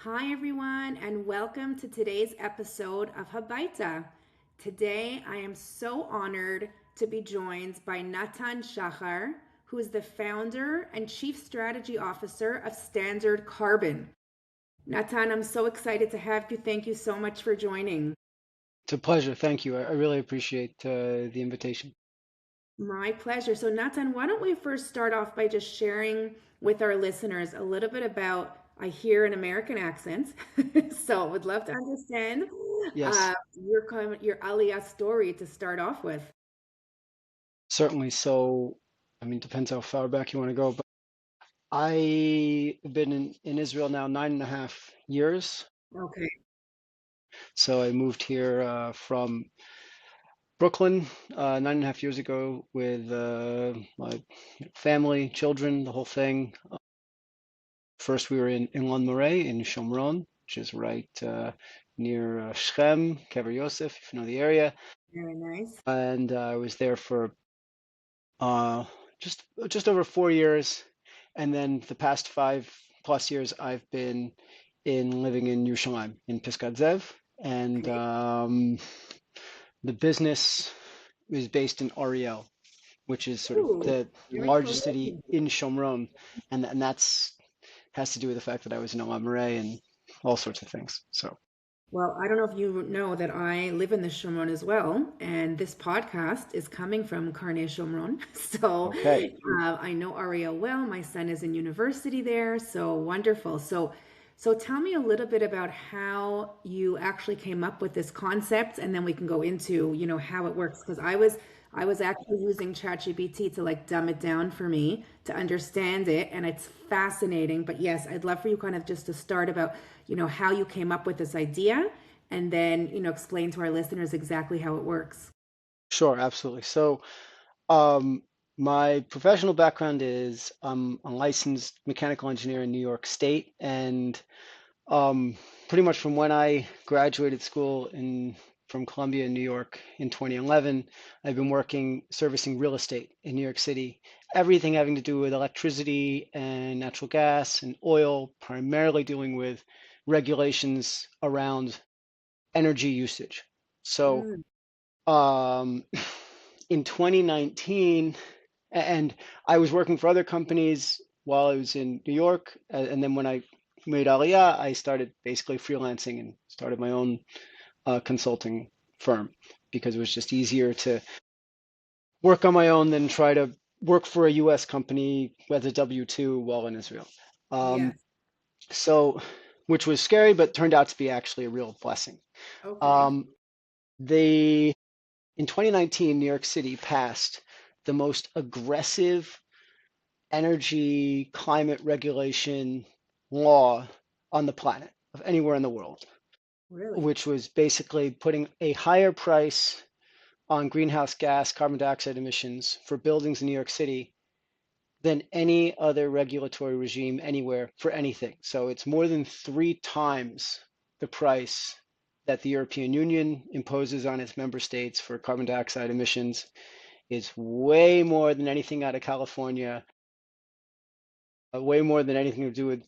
Hi, everyone, and welcome to today's episode of Habyata. Today, I am so honored to be joined by Natan Shachar, who is the founder and chief strategy officer of Standard Carbon. Natan, I'm so excited to have you. Thank you so much for joining. It's a pleasure. Thank you. I really appreciate the invitation. My pleasure. So, Natan, why don't we first start off by just sharing with our listeners a little bit about, I hear an American accent, so would love to understand Yes, your Aliyah story to start off with. certainly. So, I mean, depends how far back you want to go, but I've been in Israel now 9.5 years. Okay. So I moved here from Brooklyn 9.5 years ago with my family, children, the whole thing. First, we were in Moray in Shomron, which is right near Shechem, Kever Yosef, if you know the area. Very nice. And I was there for uh, just over 4 years, and then the past 5+ years I've been in living in Yerushalayim in Piskat Zev, and Okay. the business is based in Ariel, which is sort of Ooh, the very close largest to city me. in Shomron, and that's has to do with the fact that I was in Elam Marais and all sorts of things. So Well, I don't know if you know that I live in the Shomron as well, and this podcast is coming from Karnei Shomron. So okay, I know Ariel well. My son is in university there, so wonderful. So tell me a little bit about how you actually came up with this concept, and then we can go into, how it works. Because I was actually using ChatGPT to like dumb it down for me to understand it, and it's fascinating. But yes, I'd love for you kind of just to start about, how you came up with this idea, and then, explain to our listeners exactly how it works. sure, absolutely. So Um, my professional background is I'm a licensed mechanical engineer in New York State, and pretty much from when I graduated school from Columbia in New York in 2011, I've been working servicing real estate in New York City, everything having to do with electricity and natural gas and oil, primarily dealing with regulations around energy usage. So Mm, um, in 2019, and I was working for other companies while I was in New York, and then when I made Aliyah, I started basically freelancing and started my own consulting firm because it was just easier to work on my own than try to work for a U.S. company as a W-2 while in Israel. Um, yes. so, which was scary, but turned out to be actually a real blessing. Okay. Um, they In 2019, New York City passed the most aggressive energy climate regulation law on the planet of anywhere in the world, Really? which was basically putting a higher price on greenhouse gas carbon dioxide emissions for buildings in New York City than any other regulatory regime anywhere for anything. So it's more than 3 times the price that the European Union imposes on its member states for carbon dioxide emissions. It's way more than anything out of California, way more than anything to do with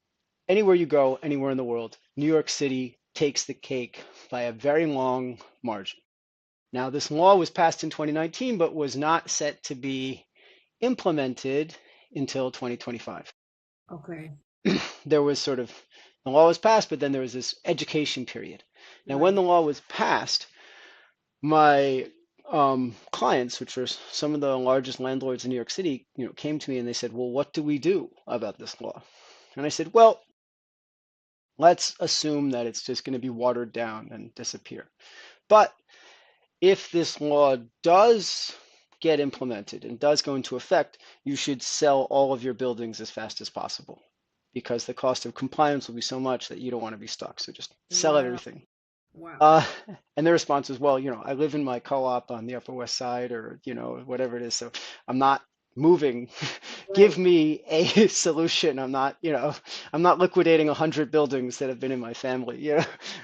anywhere you go, anywhere in the world. New York City takes the cake by a very long margin. Now, this law was passed in 2019, but was not set to be implemented until 2025. Okay. There was sort of the law was passed, but then there was this education period. Now, when the Right. law was passed, my clients, which are some of the largest landlords in New York City, came to me and they said, "Well, what do we do about this law?" And I said, "Well, let's assume that it's just going to be watered down and disappear. But if this law does get implemented and does go into effect, you should sell all of your buildings as fast as possible because the cost of compliance will be so much that you don't want to be stuck. So just sell Wow. everything." Wow. Uh, and their response was, "Well, I live in my co-op on the Upper West Side or, whatever it is. So I'm not moving. Give Right. me a solution. I'm not liquidating 100 buildings that have been in my family,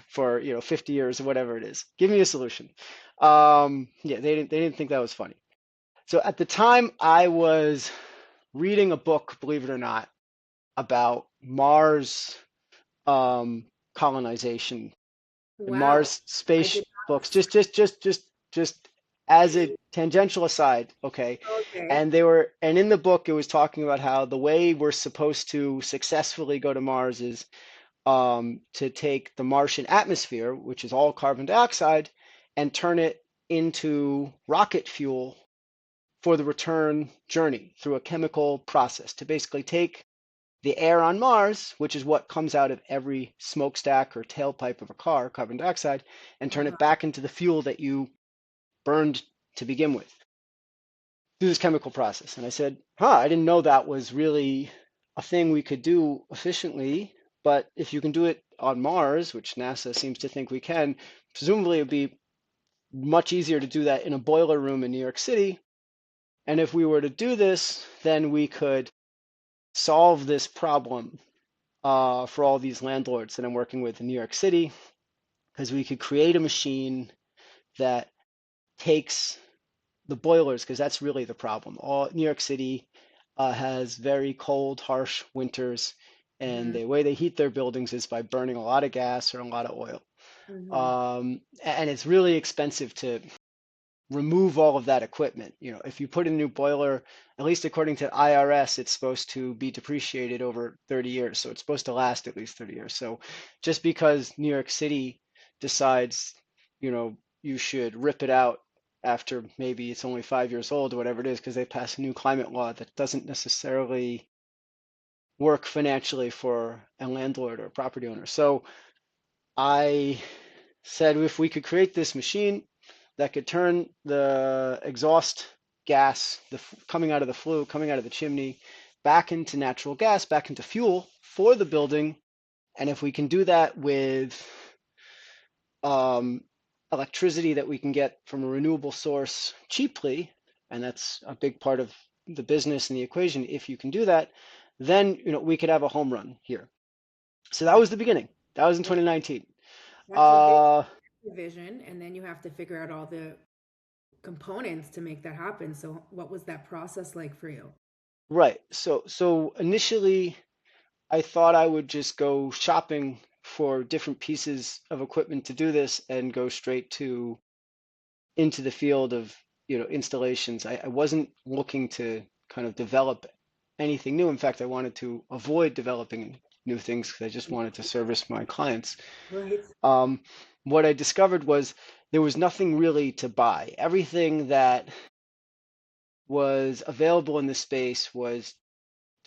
for, 50 years or whatever it is. Give me a solution." Yeah, they didn't think that was funny. So at the time I was reading a book, believe it or not, about Mars, colonization and Wow. Mars I space did books. not. Just as a tangential aside, okay. Okay. And in the book, it was talking about how the way we're supposed to successfully go to Mars is to take the Martian atmosphere, which is all carbon dioxide, and turn it into rocket fuel for the return journey through a chemical process to basically take the air on Mars, which is what comes out of every smokestack or tailpipe of a car, carbon dioxide, and turn it Uh-huh. back into the fuel that you burned to begin with through this chemical process. And I said, I didn't know that was really a thing we could do efficiently. But if you can do it on Mars, which NASA seems to think we can, presumably it'd be much easier to do that in a boiler room in New York City. And if we were to do this, then we could solve this problem for all these landlords that I'm working with in New York City, because we could create a machine that takes the boilers, because that's really the problem. All New York City has very cold, harsh winters, and Mm-hmm. the way they heat their buildings is by burning a lot of gas or a lot of oil. Mm-hmm. And it's really expensive to remove all of that equipment. If you put in a new boiler, at least according to IRS, it's supposed to be depreciated over 30 years. So it's supposed to last at least 30 years. So just because New York City decides, you should rip it out after maybe it's only 5 years old or whatever it is, because they pass a new climate law that doesn't necessarily work financially for a landlord or a property owner. So I said if we could create this machine that could turn the exhaust gas, coming out of the flue, coming out of the chimney, back into natural gas, back into fuel for the building. And if we can do that with um, electricity that we can get from a renewable source cheaply, and that's a big part of the business and the equation. If you can do that, then we could have a home run here. So that was the beginning. That was in Well, 2019. that's a big Uh, vision, and then you have to figure out all the components to make that happen. So, what was that process like for you? right. So initially, I thought I would just go shopping for different pieces of equipment to do this and go straight to into the field of installations. I wasn't looking to kind of develop anything new. In fact, I wanted to avoid developing new things because I just wanted to service my clients. Right. Um, what I discovered was there was nothing really to buy. Everything that was available in the space was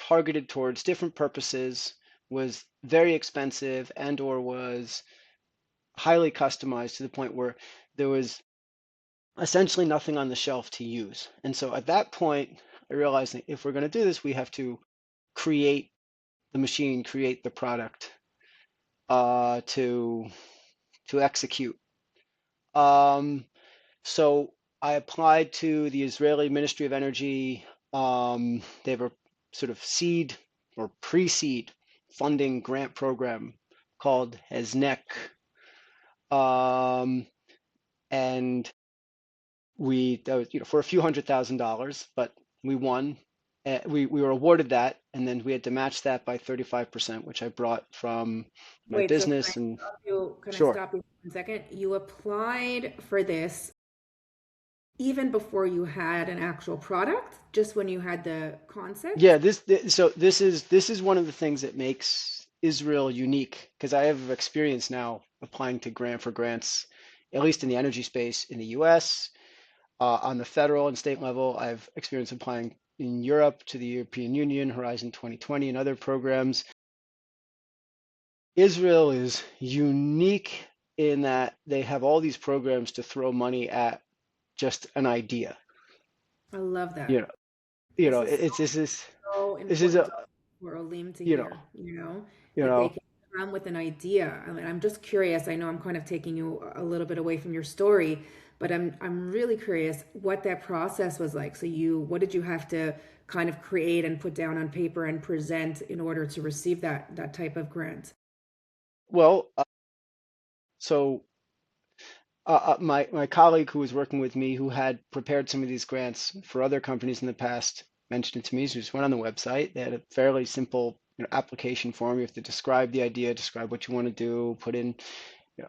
targeted towards different purposes, was very expensive, and or was highly customized to the point where there was essentially nothing on the shelf to use. And so at that point, I realized that if we're going to do this, we have to create the machine, create the product to execute. Um, so I applied to the Israeli Ministry of Energy. They have a sort of seed or pre-seed funding grant program called HESNEC. And that was, for a few $100,000, but we won. We were awarded that, and then we had to match that by 35%, which I brought from my Wait, so business. And can I sure, stop you for 1 second? You applied for this even before you had an actual product, just when you had the concept? yeah, this is one of the things that makes Israel unique, because I have experience now applying to grants, at least in the energy space in the U.S. On the federal and state level. I've experience applying in Europe to the European Union, Horizon 2020, and other programs. Israel is unique in that they have all these programs to throw money at just an idea. I love that. You know, you know, This is it's so this is important a for Olim to you know, hear, you that they know, can come with an idea. I mean, I'm just curious. I know I'm kind of taking you a little bit away from your story, but I'm really curious what that process was like. So what did you have to kind of create and put down on paper and present in order to receive that type of grant? well, so my colleague who was working with me, who had prepared some of these grants for other companies in the past, mentioned it to me. So we just went on the website. They had a fairly simple application form. You have to describe the idea, describe what you want to do, put in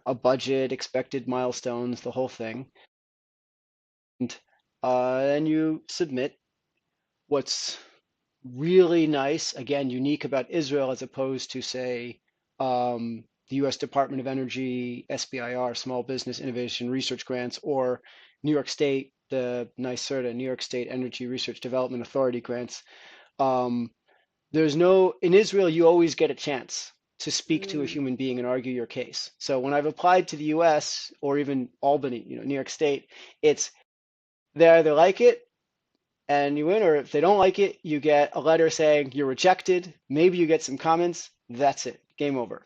a budget, expected milestones, the whole thing. And then you submit. What's really nice, again, unique about Israel as opposed to, say, the US Department of Energy, SBIR, Small Business Innovation Research Grants, or New York State, the NYSERDA, New York State Energy Research Development Authority grants. There's no, in Israel, you always get a chance to speak to a Mm, human being and argue your case. So when I've applied to the US or even Albany, New York State, it's they either like it and you win, or if they don't like it, you get a letter saying you're rejected. Maybe you get some comments. That's it. Game over.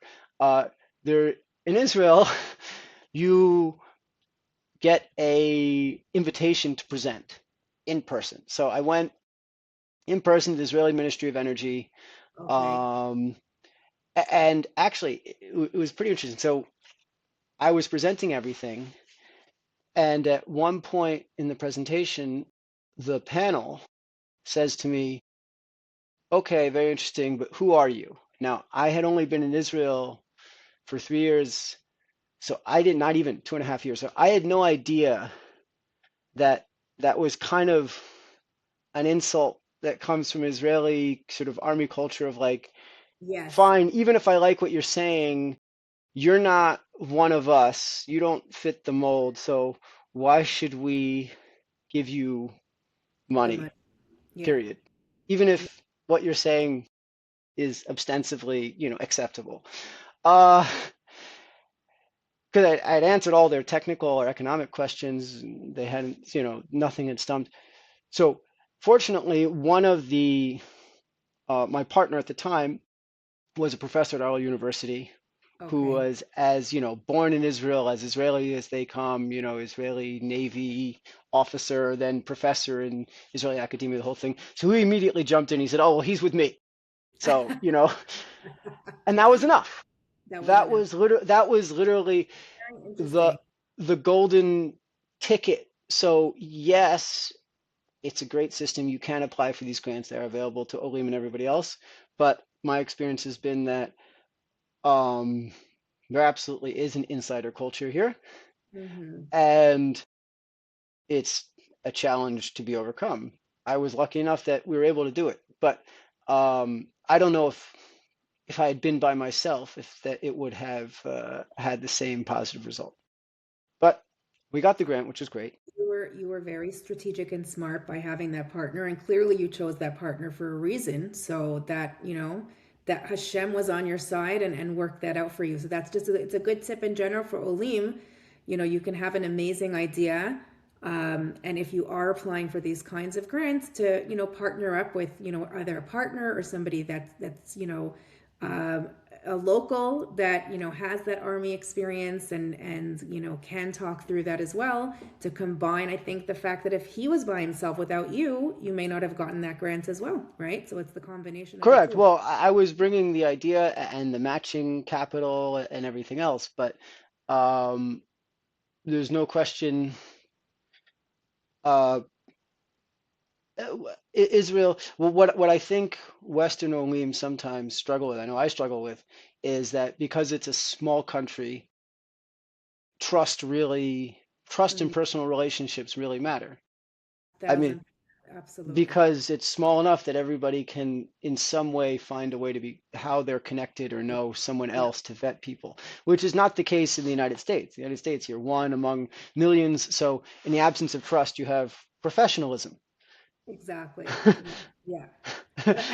There in Israel, you get a invitation to present in person. So I went in person to the Israeli Ministry of Energy, okay. um, and actually it was pretty interesting. So I was presenting everything, and at one point in the presentation, the panel says to me, okay, very interesting, but who are you? Now, I had only been in Israel for 3 years, so I did not even 2.5 years. So I had no idea that that was kind of an insult that comes from Israeli sort of army culture of like, Yes. fine, even if I like what you're saying, you're not one of us. You don't fit the mold. So why should we give you The money, money. Yeah. period? Even Yeah. if what you're saying is ostensibly, acceptable. Uh, because I'd answered all their technical or economic questions. They hadn't, nothing had stumped. So fortunately, one of my partner at the time was a professor at our university who Okay. was as, born in Israel, as Israeli as they come, Israeli Navy officer, then professor in Israeli academia, the whole thing. So he immediately jumped in. He said, oh, well, he's with me. So, and that was enough. That was That enough. was literally Very the interesting. golden ticket. So yes, it's a great system. You can apply for these grants. They're available to Olim and everybody else. But my experience has been that um, there absolutely is an insider culture here, Hmm. and it's a challenge to be overcome. I was lucky enough that we were able to do it, but I don't know if I had been by myself, if that it would have had the same positive result. But we got the grant, which was great. You were very strategic and smart by having that partner, and clearly you chose that partner for a reason. So that, that Hashem was on your side and worked that out for you. So that's just it's a good tip in general for Olim. You can have an amazing idea. And if you are applying for these kinds of grants to, partner up with, either a partner or somebody that's um, a local that has that army experience and can talk through that as well, to combine. I think the fact that if he was by himself without you, you may not have gotten that grant as well, right? So it's the combination of the Correct. two. Well, I was bringing the idea and the matching capital and everything else, but um, there's no question. Uh, Israel, well, what I think Western Olim sometimes struggle with, I know I struggle with, is that because it's a small country, trust really, trust and Mm, personal relationships really matter. I mean, thousand, absolutely. because it's small enough that everybody can in some way find a way to be how they're connected or know someone Yeah, else to vet people, which is not the case in the United States. The United States, you're one among millions. So in the absence of trust, you have professionalism. exactly. Yeah. But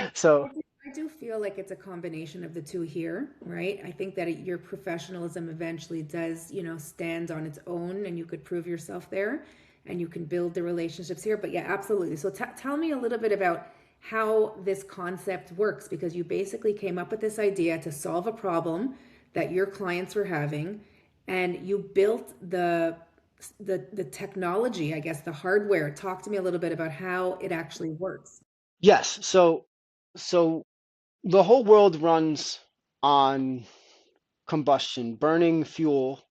I So do, I do feel like it's a combination of the two here, right? I think that your professionalism eventually does, stand on its own, and you could prove yourself there and you can build the relationships here. But yeah, absolutely. So tell me a little bit about how this concept works, because you basically came up with this idea to solve a problem that your clients were having, and you built the technology, I guess, the hardware. Talk to me a little bit about how it actually works. yes, so the whole world runs on combustion, burning fuel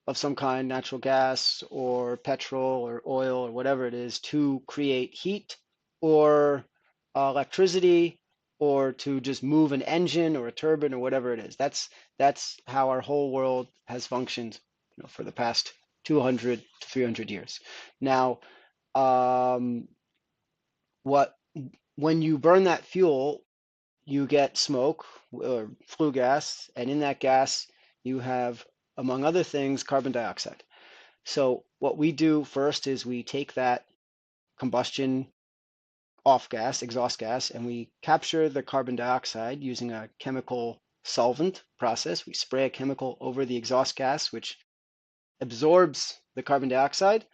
of some kind, natural gas or petrol or oil or whatever it is, to create heat or electricity. or to just move an engine or a turbine or whatever it is. That's how our whole world has functioned, for the past 200 to 300 years. Now, um, what when you burn that fuel, you get smoke or flue gas, and in that gas you have, among other things, carbon dioxide. So what we do first is we take that combustion off gas, exhaust gas, and we capture the carbon dioxide using a chemical solvent process. We spray a chemical over the exhaust gas, which absorbs the carbon dioxide.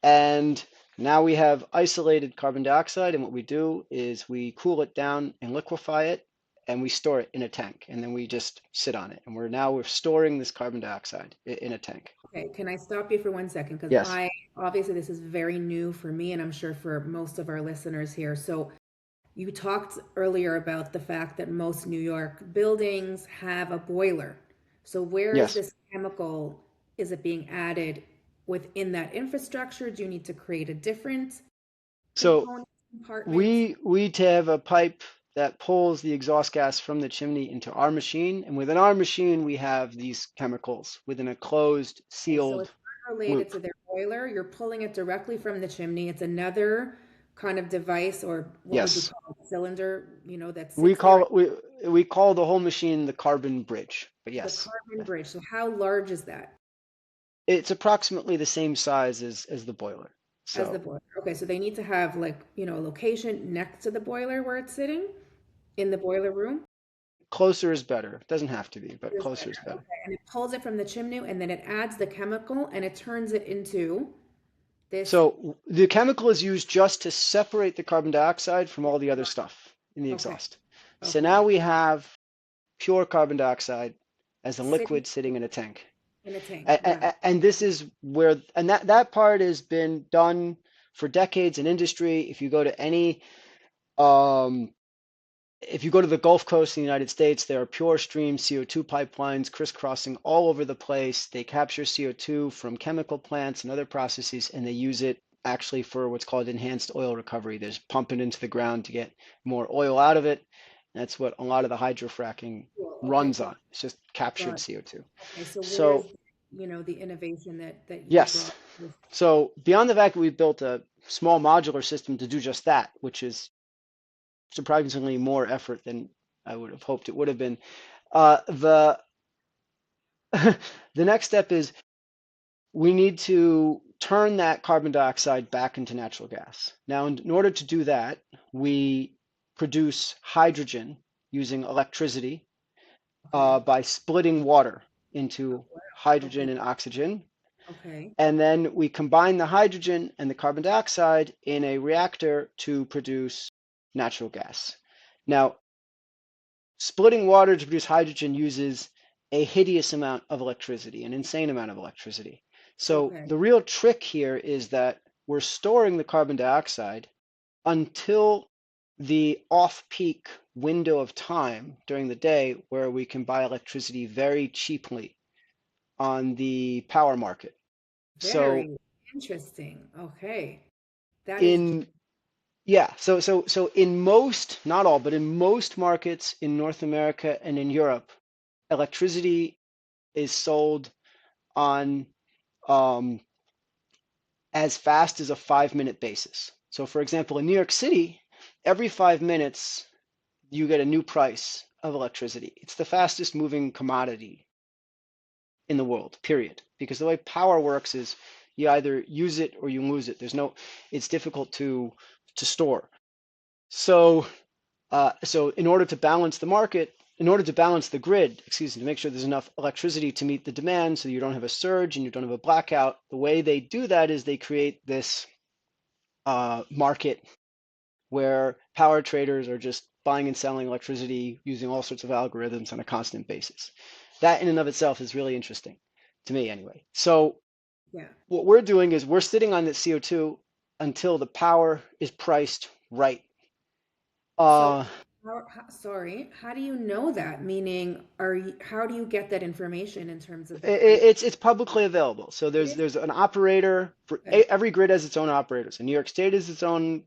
And now we have isolated carbon dioxide. And what we do is we cool it down and liquefy it, and we store it in a tank. And then we just sit on it. And we're storing this carbon dioxide in a tank. Okay, can I stop you for 1 second? Because Yes. obviously this is very new for me, and I'm sure for most of our listeners here. So you talked earlier about the fact that most New York buildings have a boiler. So where is Yes. this chemical? Is it being added within that infrastructure? Do you need to create a different So compartment? we have a pipe that pulls the exhaust gas from the chimney into our machine, and within our machine we have these chemicals within a closed, Okay, so sealed it's not related loop. to their boiler. You're pulling it directly from the chimney. It's another kind of device, or what would you Yes. call it? Cylinder, that We sits there. call we call the whole machine the carbon bridge. But The yes, carbon bridge. So how large is that it's approximately the same size as the boiler. as the So boiler? Okay, so they need to have like, a location next to the boiler where it's sitting in the boiler room. closer is better. Doesn't have to be, but It is closer is better. better. Okay, and it pulls it from the chimney and then it adds the chemical and it turns it into this. So the chemical is used just to separate the carbon dioxide from all the other stuff in the Okay, exhaust. So okay. now we have pure carbon dioxide as a Sitting liquid sitting in a tank. in a tank. Wow. And this is where, and that part has been done for decades in industry. Um, if you go to the Gulf Coast in the United States, there are pure stream CO2 pipelines crisscrossing all over the place. They capture CO2 from chemical plants and other processes, and they use it actually for what's called enhanced oil recovery. There's pumping into the ground to get more oil out of it. That's what a lot of the hydrofracking Cool. Okay, runs so on. It's just captured got CO2. okay, so where's So the innovation that you yes, brought with so beyond the fact that we built a small modular system to do just that, which is surprisingly more effort than I would have hoped it would have been. The the next step is we need to turn that carbon dioxide back into natural gas. Now, in order to do that, we produce hydrogen using electricity okay. by splitting water into Okay. hydrogen and oxygen. Okay. And then we combine the hydrogen and the carbon dioxide in a reactor to produce natural gas. Now, splitting water to produce hydrogen uses a hideous amount of electricity, an insane amount of electricity. So Okay. the real trick here is that we're storing the carbon dioxide until the off-peak window of time during the day where we can buy electricity very cheaply on the power market. So Very interesting. Okay. That is in yeah, so in most, not all, but in most markets in North America and in Europe, electricity is sold on um, as fast as a 5 minute basis. So, for example, in New York City, every 5 minutes you get a new price of electricity. It's the fastest moving commodity in the world, period. Because the way power works is you either use it or you lose it. It's difficult to store. So so in order to balance the market, in order to balance the grid, excuse me, to make sure there's enough electricity to meet the demand so you don't have a surge and you don't have a blackout, the way they do that is they create this market where power traders are just buying and selling electricity using all sorts of algorithms on a constant basis. That in and of itself is really interesting to me anyway. So yeah. what we're doing is we're sitting on this CO2 until the power is priced right. So, Uh, sorry, how do you know that? Meaning, how do you get that information in terms of the price? it's publicly available. So It there's is? there's an operator for Okay. every grid has its own operator. So New York State is its own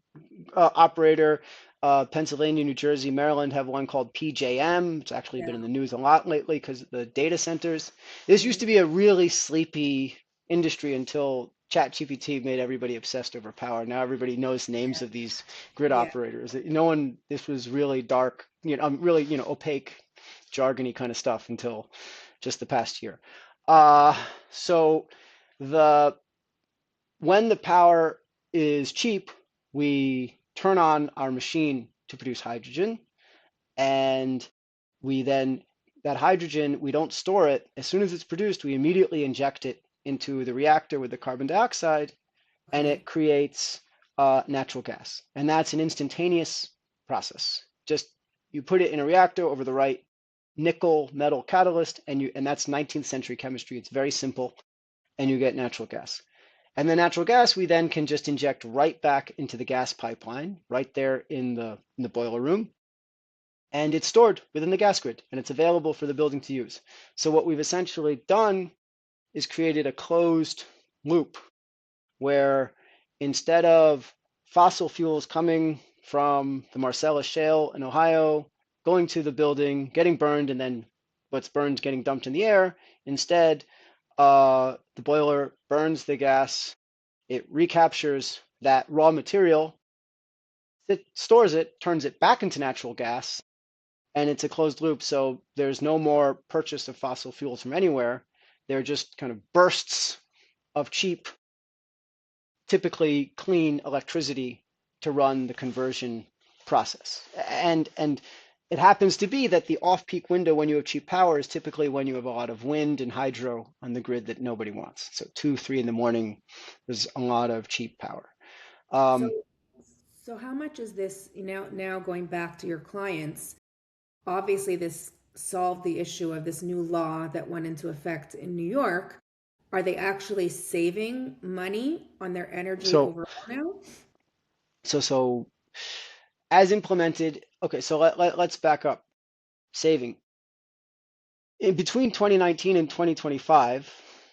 operator. Pennsylvania, New Jersey, Maryland have one called PJM. It's actually been Yeah. in the news a lot lately because of the data centers. This used to be a really sleepy industry until ChatGPT made everybody obsessed over power. Now everybody knows names of these grid Yeah. operators. No one, this was really dark, really, opaque, jargony kind of stuff until just the past year. So the when the power is cheap, we turn on our machine to produce hydrogen, and we then, that hydrogen, we don't store it. As soon as it's produced, we immediately inject it into the reactor with the carbon dioxide, and Okay. it creates natural gas. And that's an instantaneous process. Just you put it in a reactor over the right nickel metal catalyst, and that's 19th century chemistry. It's very simple, and you get natural gas. And the natural gas we then can just inject right back into the gas pipeline, right there in the boiler room, and it's stored within the gas grid, and it's available for the building to use. So what we've essentially done is created a closed loop where instead of fossil fuels coming from the Marcellus Shale in Ohio, going to the building, getting burned, and then what's burned getting dumped in the air, instead, the boiler burns the gas, it recaptures that raw material, it stores it, turns it back into natural gas, and it's a closed loop. So there's no more purchase of fossil fuels from anywhere. They're just kind of bursts of cheap, typically clean electricity to run the conversion process. And it happens to be that the off-peak window when you have cheap power is typically when you have a lot of wind and hydro on the grid that nobody wants. So 2, 3 in the morning, there's a lot of cheap power. So, Um, so how much is this, now going back to your clients, obviously this solved the issue of this new law that went into effect in New York. Are they actually saving money on their energy so overall now? so as implemented, okay, so let's back up. Saving. In between 2019 and 2025,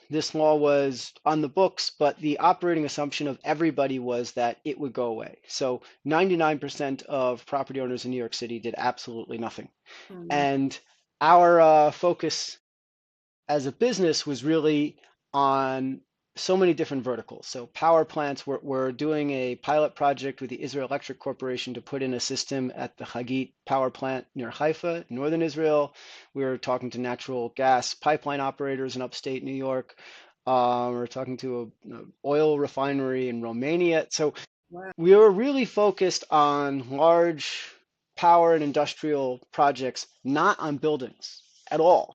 this law was on the books, but the operating assumption of everybody was that it would go away. So 99% of property owners in New York City did absolutely nothing. Um, And our focus as a business was really on so many different verticals. So power plants, we're doing a pilot project with the Israel Electric Corporation to put in a system at the Hagit power plant near Haifa, northern Israel. We're talking to natural gas pipeline operators in upstate New York. We're talking to an oil refinery in Romania. So wow. we were really focused on large power and industrial projects, not on buildings at all.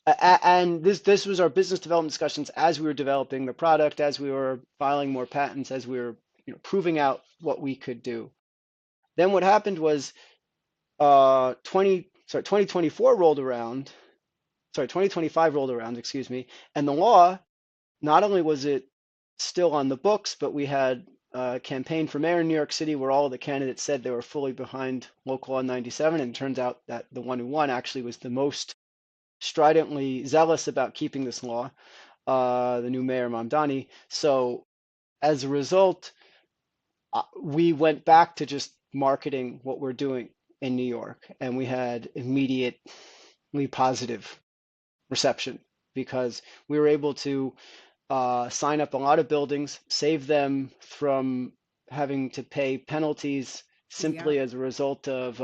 And this was our business development discussions as we were developing the product, as we were filing more patents, as we were proving out what we could do. Then what happened was 2024 rolled around, 2025 rolled around, excuse me, and the law, not only was it still on the books, but we had a campaign for mayor in New York City where all of the candidates said they were fully behind Local Law 97, and it turns out that the one who won actually was the most stridently zealous about keeping this law, the new mayor Mamdani. So as a result, we went back to just marketing what we're doing in New York, and we had immediately positive reception because we were able to sign up a lot of buildings, save them from having to pay penalties Yeah. simply as a result of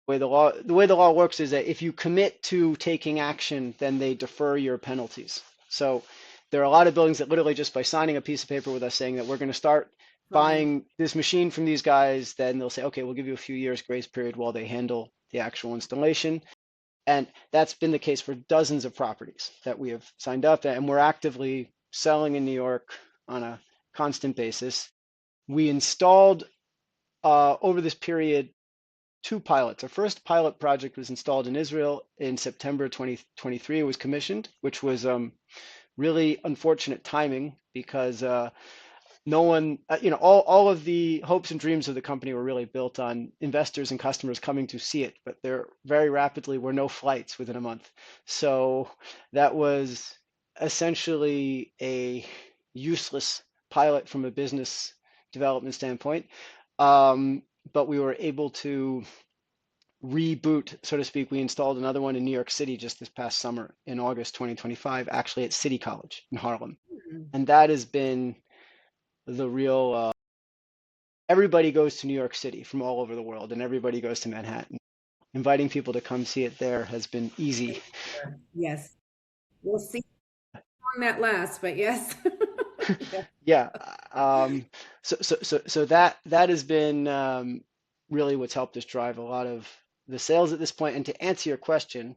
the way the law works is that if you commit to taking action, then they defer your penalties. So there are a lot of buildings that literally just by signing a piece of paper with us saying that we're going to start Fine. buying this machine from these guys, then they'll say, okay, we'll give you a few years grace period while they handle the actual installation. And that's been the case for dozens of properties that we have signed up, and we're actively selling in New York on a constant basis. We installed over this period 2 pilots. Our first pilot project was installed in Israel in September 2023. It was commissioned, which was really unfortunate timing because no one, all of the hopes and dreams of the company were really built on investors and customers coming to see it, but there very rapidly were no flights within a month. So that was essentially a useless pilot from a business development standpoint. but we were able to reboot, so to speak. We installed another one in New York City just this past summer in August 2025, actually at City College in Harlem. Mhm. And that has been the real, everybody goes to New York City from all over the world, and everybody goes to Manhattan. Inviting people to come see it there has been easy. Yes. We'll see how long that lasts, but yes. Yeah. Yeah. So that has been really what's helped us drive a lot of the sales at this point. And to answer your question,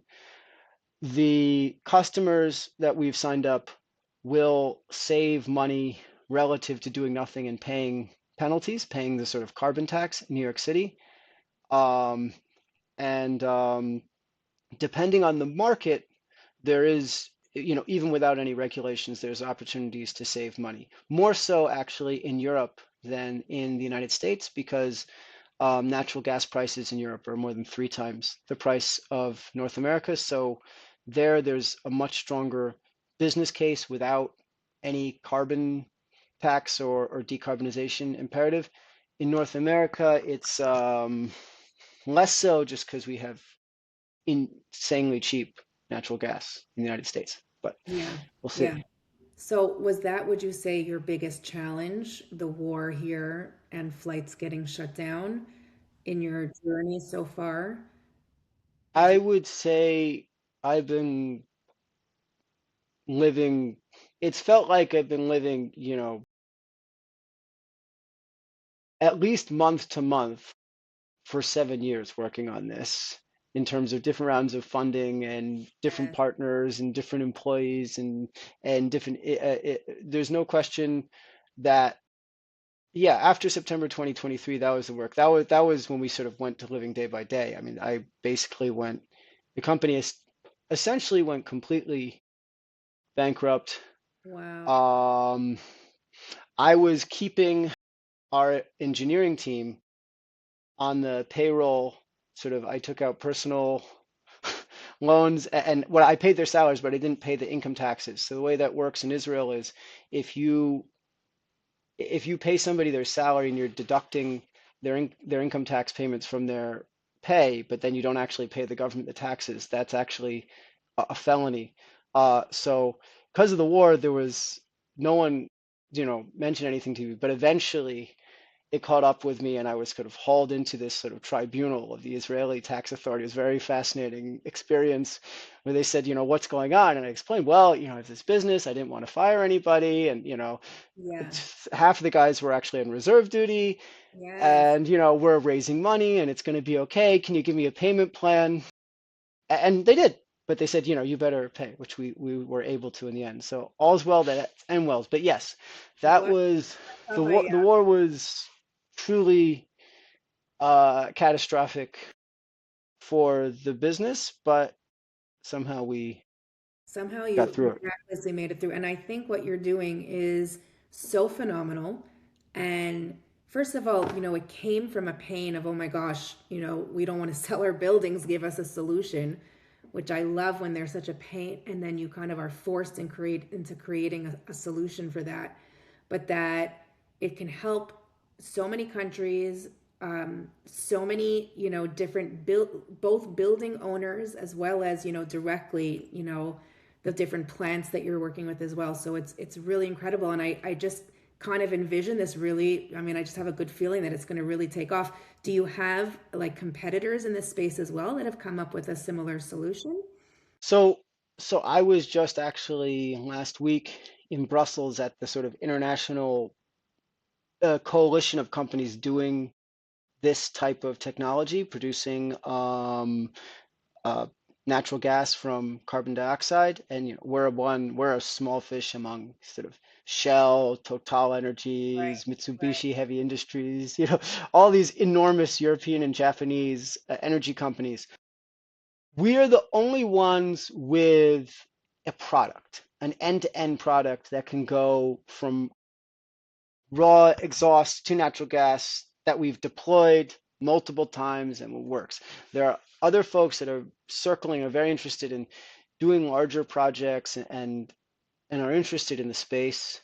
the customers that we've signed up will save money relative to doing nothing and paying penalties, paying the sort of carbon tax in New York City. Um, and depending on the market, there is, even without any regulations, there's opportunities to save money. More so actually in Europe than in the United States because natural gas prices in Europe are more than 3 times the price of North America. So there's a much stronger business case without any carbon tax or decarbonization imperative. In North America, it's less so just because we have insanely cheap natural gas in the United States. But Yeah. we'll Yeah. see. So was that, would you say, your biggest challenge, the war here and flights getting shut down in your journey so far? Did I you? would say I've been living, it's felt like I've been living, at least month to month for 7 years working on this in terms of different rounds of funding and different Yes. partners and different employees and different, there's no question that, yeah, after September 2023, that was the work. That was when we sort of went to living day by day. I mean, I basically went, the company essentially went completely bankrupt. Wow. Um, I was keeping our engineering team on the payroll, sort of, I took out personal loans and what I paid their salaries, but I didn't pay the income taxes. So the way that works in Israel is if you if you pay somebody their salary and you're deducting their income tax payments from their pay, but then you don't actually pay the government the taxes, that's actually a felony. So because of the war, there was no one, mentioned anything to me, but eventually it caught up with me and I was sort of hauled into this sort of tribunal of the Israeli tax authority. It was a very fascinating experience where they said, what's going on? And I explained, well, I have this business. I didn't want to fire anybody. And, Yeah. half of the guys were actually on reserve duty Yes. and, we're raising money and it's going to be okay. Can you give me a payment plan? And they did. But they said, you better pay, which we were able to in the end. So all's well that ends well. But yes, that What? was the war. The Habyata. war was truly catastrophic for the business, but somehow we Somehow got you through it. miraculously made it through. And I think what you're doing is so phenomenal. And first of all, it came from a pain of, oh my gosh, we don't want to sell our buildings, give us a solution, which I love when there's such a pain. And then you kind of are forced into creating a solution for that. But that it can help so many countries, so many, different both building owners as well as, directly, the different plants that you're working with as well. So it's really incredible. And I just kind of envision this really, I mean, I just have a good feeling that it's going to really take off. Do you have like competitors in this space as well that have come up with a similar solution? So, so I was just actually last week in Brussels at the sort of international coalition of companies doing this type of technology, producing uh, natural gas from carbon dioxide, and we're a small fish among sort of Shell, Total Right, Energies, right. Mitsubishi Heavy Industries, all these enormous European and Japanese energy companies. We are the only ones with a product, an end-to-end product that can go from raw exhaust to natural gas that we've deployed multiple times and works. There are other folks that are circling, are very interested in doing larger projects and are interested in the space.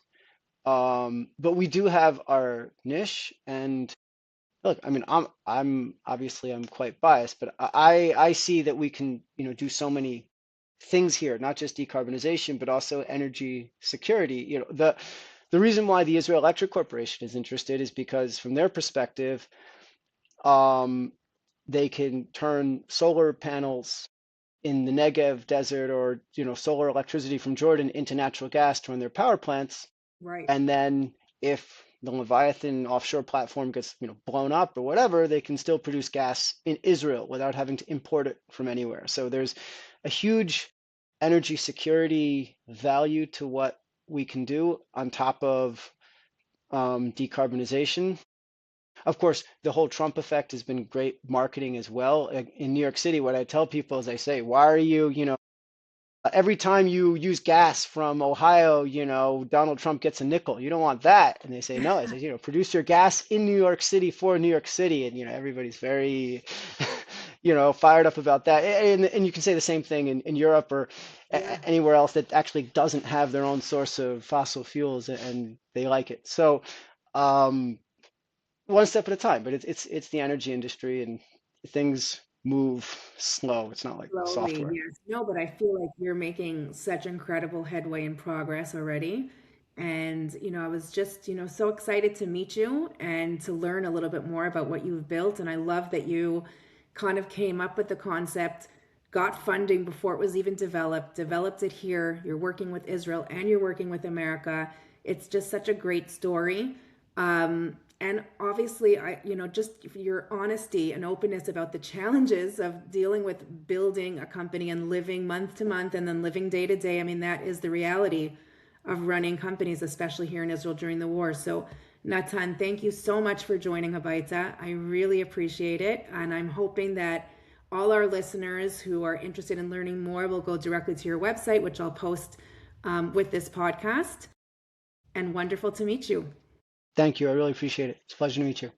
But we do have our niche, and look, I mean, I'm obviously I'm quite biased, but I see that we can, do so many things here, not just decarbonization, but also energy security. The reason why the Israel Electric Corporation is interested is because from their perspective, um, they can turn solar panels in the Negev desert or, solar electricity from Jordan into natural gas to run their power plants. Right. And then if the Leviathan offshore platform gets, blown up or whatever, they can still produce gas in Israel without having to import it from anywhere. So there's a huge energy security value to what we can do on top of decarbonization. Of course, the whole Trump effect has been great marketing as well. In New York City, what I tell people is I say, why are you, every time you use gas from Ohio, Donald Trump gets a nickel. You don't want that. And they say, no. I say, produce your gas in New York City for New York City. And, everybody's very, fired up about that. And you can say the same thing in Europe or Yeah. anywhere else that actually doesn't have their own source of fossil fuels and they like it. So, one step at a time, but it's the energy industry and things move slow. It's not like Slowly, software. yes. No, but I feel like you're making such incredible headway and progress already. And, I was just, so excited to meet you and to learn a little bit more about what you've built. And I love that you kind of came up with the concept, got funding before it was even developed it here. You're working with Israel and you're working with America. It's just such a great story. And obviously, just your honesty and openness about the challenges of dealing with building a company and living month to month and then living day to day. I mean, that is the reality of running companies, especially here in Israel during the war. So, Natan, thank you so much for joining Habyata. I really appreciate it. And I'm hoping that all our listeners who are interested in learning more will go directly to your website, which I'll post with this podcast. And wonderful to meet you. Thank you. I really appreciate it. It's a pleasure to meet you.